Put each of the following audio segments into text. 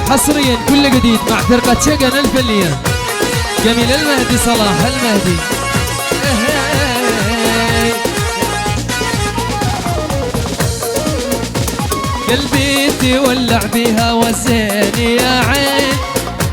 حصريا كل جديد مع فرقة شقن الفنية جميل المهدي صلاح المهدي. قلبي تولع بها والزين يا عين،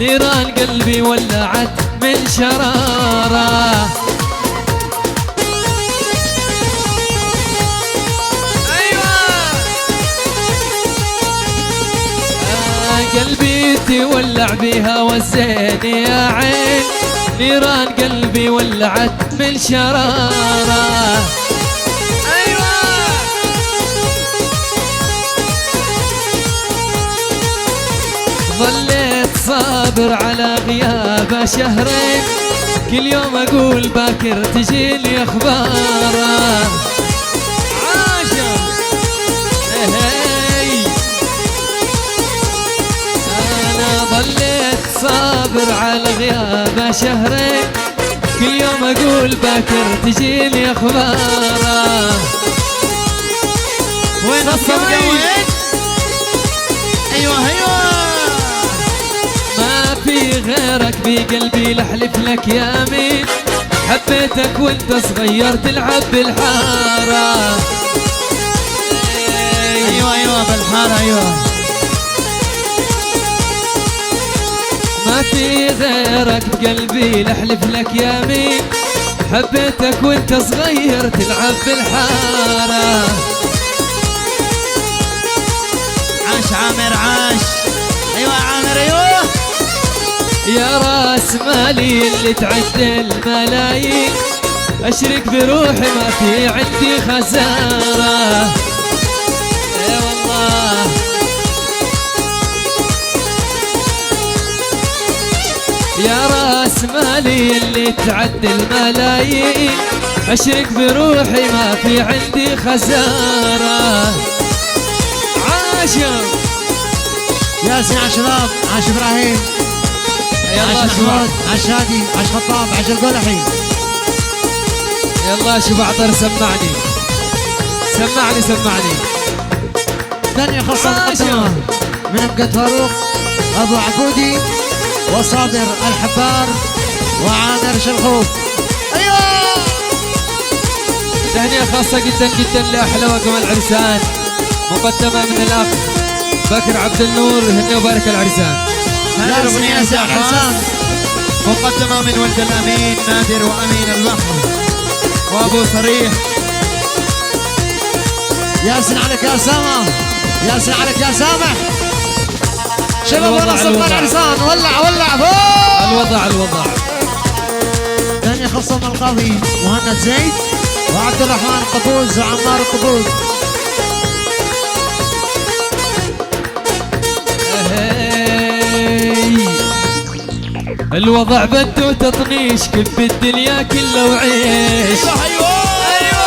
نيران قلبي ولعت من شراره. قلبي تولع بها والزين يا عين، نيران قلبي ولعت من شراره. ايوه ظليت صابر على غيابه شهرين، كل يوم اقول باكر تجيني اخباره. ظليت صابر على غيابه شهرين، كل يوم اقول باكر تجيني اخباره. وين الصفقة وين؟ ايوه ايوه ما في غيرك بقلبي لحلف لك يا مين، حبيتك وانت صغير تلعب بالحاره. ايوه ايوه بالحاره ايوه. ما في غيرك بقلبي لحلف لك يا مين، حبيتك وانت صغير تلعب بالحاره. عاش عامر عاش. ايوه عامر ايوه. يا راس مالي اللي تعد الملايين، اشرك بروحي ما في عندي خساره. اي والله يا راس مالي اللي تعد الملايين، اشرك بروحي ما في عندي خساره. عاشر ياسين عاش شباب عاش ابراهيم عاش محمود عاش هادي عاش خطاب عاش القلحي. يلا شو بعطر سمعني سمعني سمعني. ثانية خاصة مقدمة من أمجد فاروق أبو عبودي وصابر الحبار وعامر شلخوف. ايوه تهنئة خاصة جدا جدا لأحلى وجمال العرسان، مقدمة من الأخ بكر عبد النور. هني وبارك العرسان. هذه الأغنية العرسان مقدمة من ولد الأمين نادر وأمين البحر وأبو صريح. ياسين عليك يا أسامة ياسين عليك يا سامح. شباب ونصب العرسان ولع ولع فوق. الوضع الوضع. ثانية خاصة من القاضي مهند زيد وعبد الرحمن قبوز وعمار قبوز. الوضع بده تطنيش كب الدنيا كله وعيش. ايوه ايوه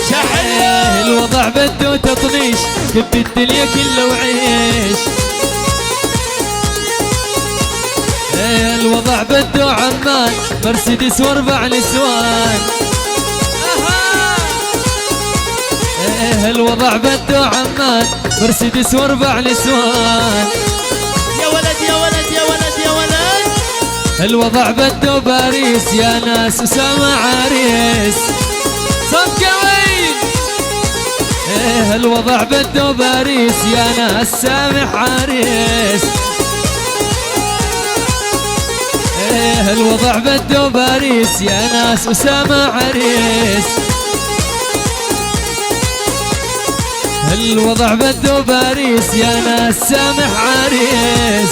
شحن. الوضع بده تطنيش كب الدنيا كله وعيش. الوضع بده عمان مرسيدس واربع نسوان. الوضع بده عمان مرسيدس واربع نسوان. يا ولد يا ولد يا ولد يا ولد. الوضع بده باريس يا ناس وسامع عريس. صفقة وين؟ الوضع بده باريس يا ناس سامح عريس. الوضع بده باريس يا ناس وسامع عريس. الوضع بده باريس يا ناس سامح عريس.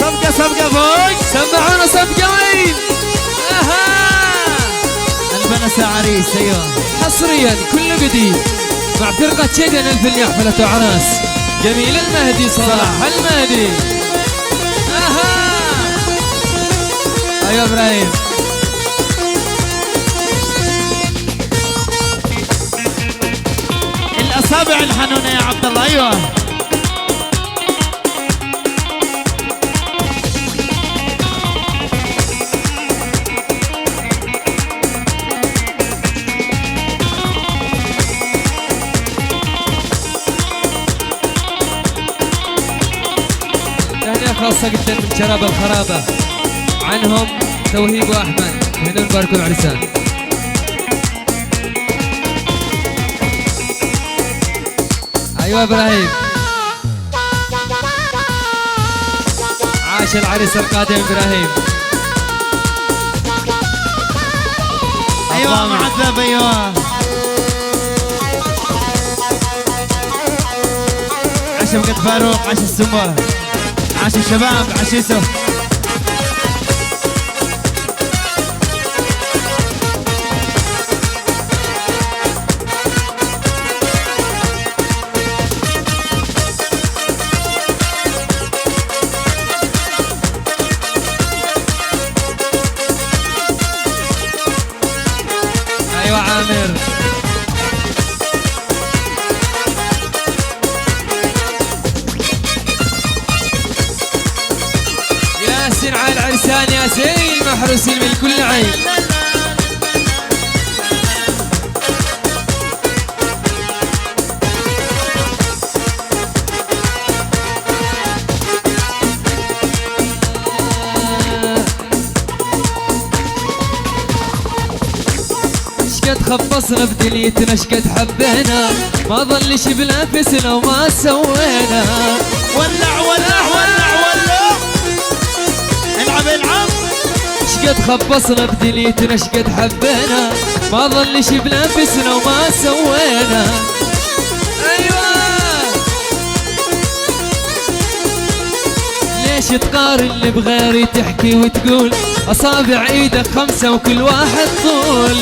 صفقة صفقة فوق. سمعونا صفقة وين؟ البنسة عريس. ايوه حصريا كله جديد مع فرقة شقن الفنية حفلة عراس جميل المهدي صلاح المهدي. ايوه ابراهيم. الاصابع الحنونة يا عبد الله. ايوه خاصة جدا من شراب الخرابة، عنهم توهيب وأحمد، وهنا نباركوا العرسان. أيوة إبراهيم، عاش العريس القادم إبراهيم. ايوه معذب ايوه. عاش وقت فاروق، عاش السمو، عاش الشباب، عاش يوسف. أيوة عامر. ياسين على العرسان، ياسين محروسين من كل عين. شقد خبصنا بدنيتنا، شقد حبينا، ما ظلش بنفسنا وما سوينا. ولع ولع ولع ولع، العب العب. شقد خبصنا بدنيتنا، شقد حبينا، ما ظلش بنفسنا وما سوينا. ايوه ليش تقارن اللي بغيري، تحكي وتقول اصابع ايدك 5 وكل واحد طول.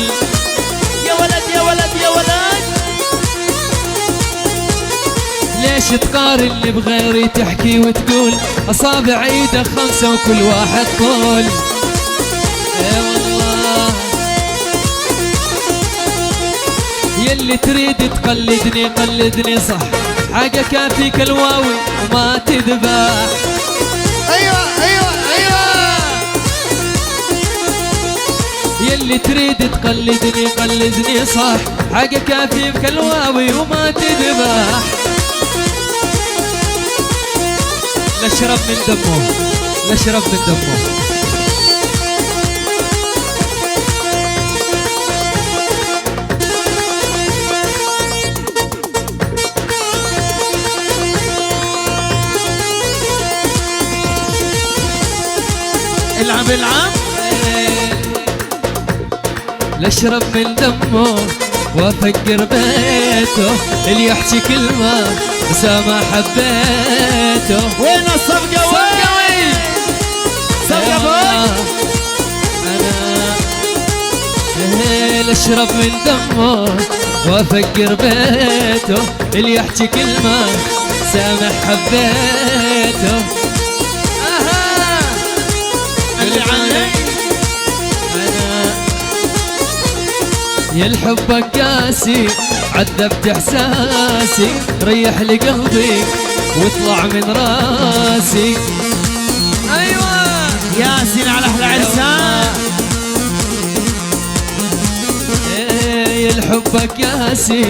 يا ولد يا ولد يا ولد، ليش تقارن اللي بغيري، تحكي وتقول اصابع ايدك 5 وكل واحد طول. اي والله يلي تريد تقلدني قلدني صح، حاجة كافيك الواوي وما تذبح. ايوه ايوه ايوه. يلي تريد تقلدني قلدني صح، حاجة كافيك الواوي وما تذبح. نشرب من دمه، نشرب من دمه. العب العب. نشرب من دمه وافكر بيته، اللي يحكي كلمة بس ما حبيته. وين الصفقة وين؟ صفقة بوي. انا اشرب من دمه وافكر بيته، اللي يحكي كلمة سامح حبيته. اللي عني يا الحب قاسي، عذبت احساسي، ريح لي قلبي واطلع من راسي. ايوه ياسين على احلى عرسان. يا الحب قاسي،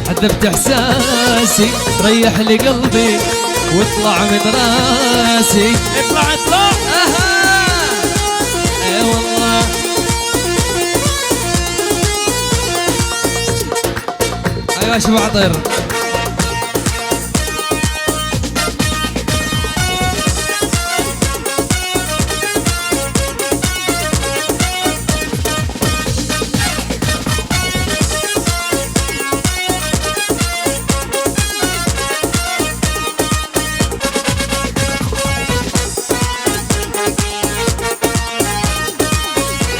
عذبت احساسي، ريح لي قلبي واطلع من راسي. اطلع اطلع. اي والله ايوه شو بعطر.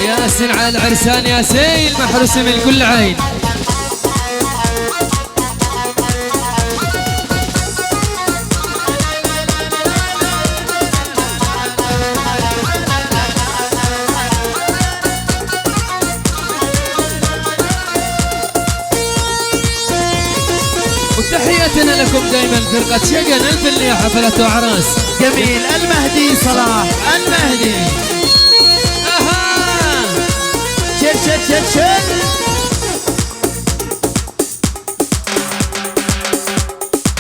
ياسين على العرسان، ياسين محروس من كل عين. وتحياتنا لكم دائما فرقة شقن الفنية حفلات وأعراس. جميل. المهدي صلاح المهدي. شل شل شل شل.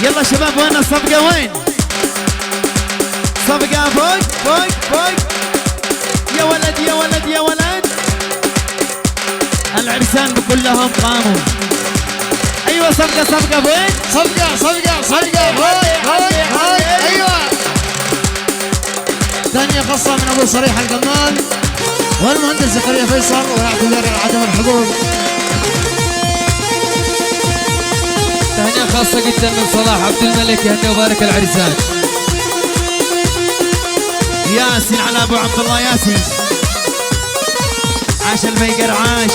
يلا شباب وين الصفقة وين؟ صفقة فوق فوق فوق. يا ولد يا ولد يا ولد. العرسان كلهم قاموا. ايوه صفقة صفقة فوق. صفقة صفقة صفقة هاي ايوه. ثانية خاصة من ابو صريح القمال والمهندس زكريا فيصل واعتذار عدم الحضور. تهنئة خاصة جدا من صلاح عبد الملك، يهنئ وبارك العرسان. ياسين على ابو عبد الله ياسين. عاش البيقر عاش.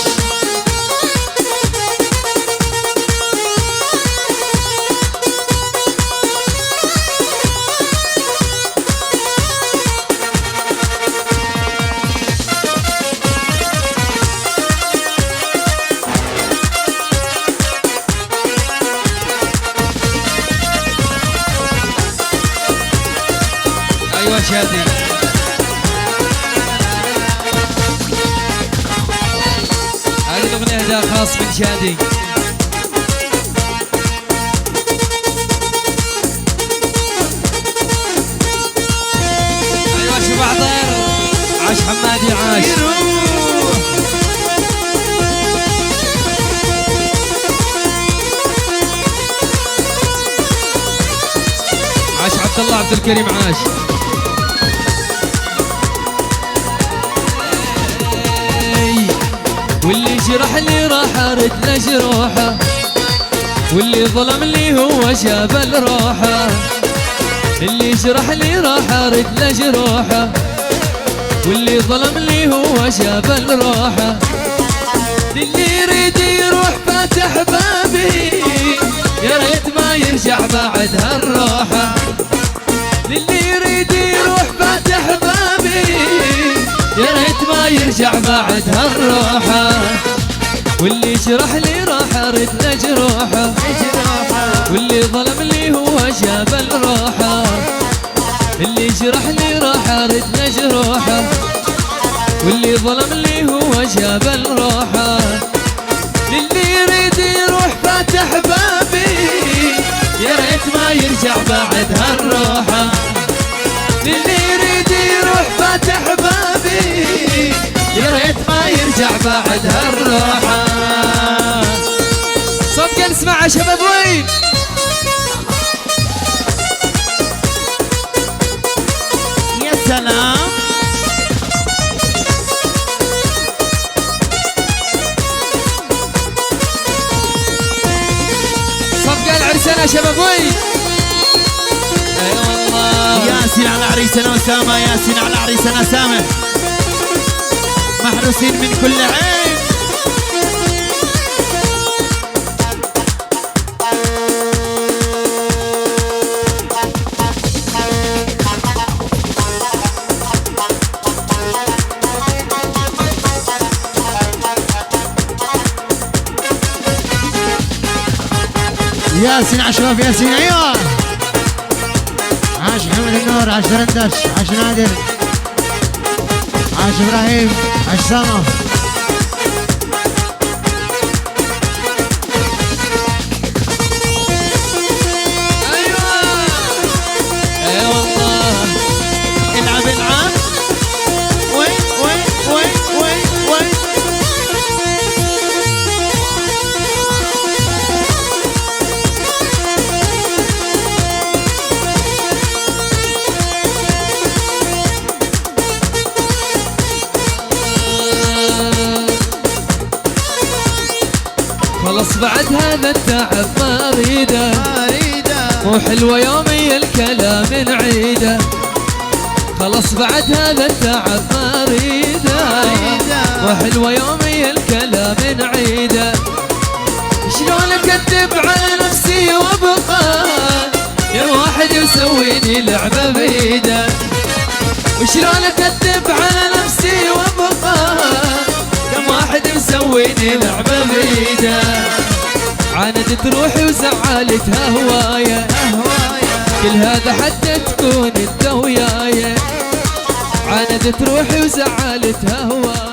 ايوه شادي. هذه الاغنية اهداء خاص من شادي. ايوه شو بعضر. عاش حمادي عاش. عاش عبد الله عبد الكريم عاش. واللي جرح لي راح ارد له جروحه، واللي ظلم لي هو جاب روحه. اللي جرح لي راح ارد له جروحه، واللي ظلم لي هو جاب روحه. اللي يريد يروح فاتح بابي، يا ريت ما يرجع بعد هالروحه. اللي يريد يروح فاتح بابي، يا ريت ما يرجع بعد هالروحه. واللي جرح لي راح ارد له جروحه، واللي ظلم لي هو جاب الروحه. اللي جرح لي راح ارد له جروحه، واللي ظلم لي هو جاب الروحه. اللي يريد يروح فاتح بابي، يا ريت ما يرجع بعد هالروحه. اللي يريد يروح فاتح بابي، يا ريت ما يرجع بعد هالروحه. صدق نسمع يا شباب وين؟ يا سلام. صدق العرسان يا شباب وين؟ اي والله. ياسين على عريسنا اسامه، ياسين على عريسنا سامح، محروسين من كل عين. ياسين على شباب ياسين ايوه. عاش محمد النور، عاش فرندش، عاش نادر، عاش ابراهيم، عاش سامة. ايوه اي والله. العب العب. وين وين وين وين وين. خلص بعد هذا التعب ما اريده، مو حلوه يومي الكلام نعيده. خلص بعد هذا التعب ما اريده، مو حلوه يومي الكلام نعيده. شلون اكذب على نفسي وابقى يا واحد يسويني لعبه بيده. وشلون اكذب على نفسي وابقى كم واحد مسويني لعبه بيده. عاندت روحي وزعلتها هوايه، كل هذا حتى تكون انت وياي. عاندت روحي وزعلتها هوايه.